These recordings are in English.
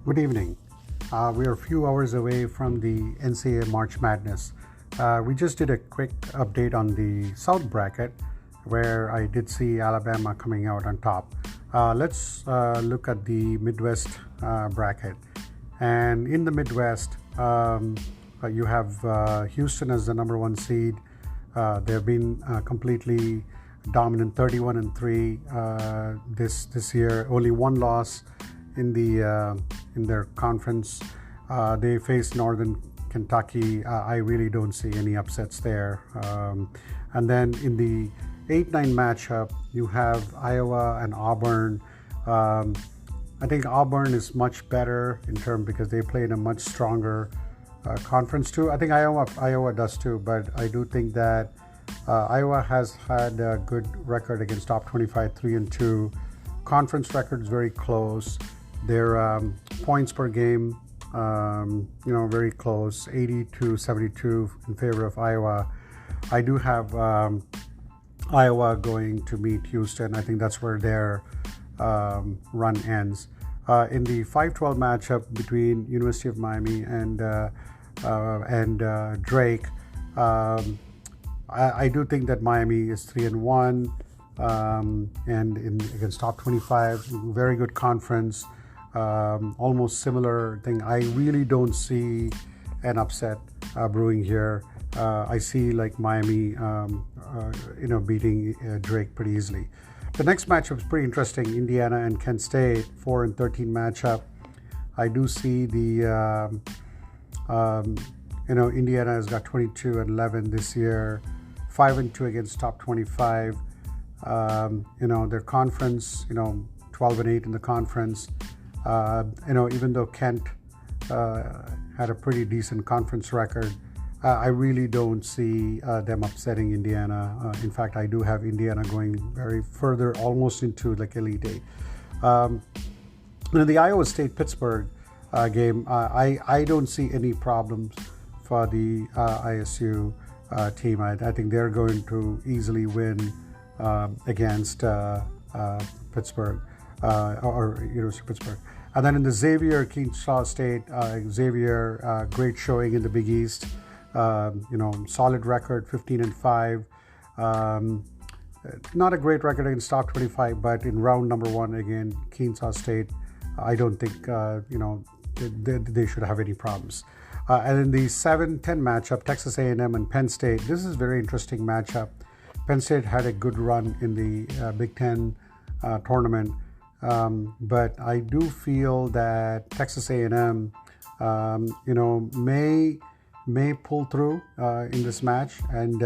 Good evening. We are a few hours away from the NCAA March Madness. We just did a quick update on the South bracket where I did see Alabama coming out on top. Let's look at the Midwest bracket. And in the Midwest, you have Houston as the number one seed. They've been completely dominant, 31-3 this year. Only one loss in their conference. They face Northern Kentucky. I really don't see any upsets there. And then in the 8-9 matchup, you have Iowa and Auburn. I think Auburn is much better in terms because they play in a much stronger conference too. I think Iowa does too, but I do think that Iowa has had a good record against top 25, 3-2. Conference record is very close. Their points per game, very close, 80-72 in favor of Iowa. I do have Iowa going to meet Houston. I think that's where their run ends. In the 5-12 matchup between University of Miami and Drake, I do think that Miami is 3-1 and against top 25, very good conference. Almost similar thing. I really don't see an upset brewing here. I see like Miami, beating Drake pretty easily. The next matchup is pretty interesting. Indiana and Kent State, 4-13 matchup. I do see the Indiana has got 22-11 this year, 5-2 against top 25. Their conference, 12-8 in the conference. Even though Kent had a pretty decent conference record, I really don't see them upsetting Indiana. In fact, I do have Indiana going very further, almost into like Elite Eight. The Iowa State-Pittsburgh game, I don't see any problems for the ISU team. I think they're going to easily win against Pittsburgh. Or University of Pittsburgh. And then in the Xavier Keenshaw State, Xavier, great showing in the Big East. Solid record, 15-5. Not a great record against top 25, but in round number one again, Keenshaw State, I don't think they should have any problems. And in the 7-10 matchup, Texas A&M and Penn State. This is a very interesting matchup. Penn State had a good run in the Big Ten tournament. But I do feel that Texas A&M, may pull through in this match, and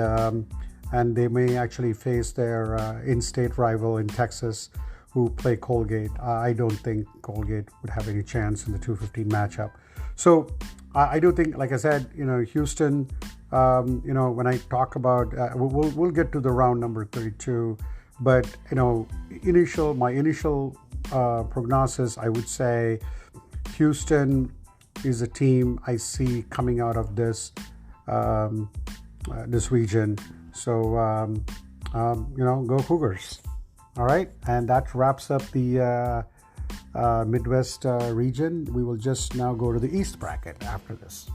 they may actually face their in-state rival in Texas, who play Colgate. I don't think Colgate would have any chance in the 2-15 matchup. So I do think, like I said, Houston. When I talk about, we'll get to the round number 32. But my initial prognosis, I would say Houston is a team I see coming out of this region. So go Cougars! All right, and that wraps up the Midwest region. We will just now go to the East bracket after this.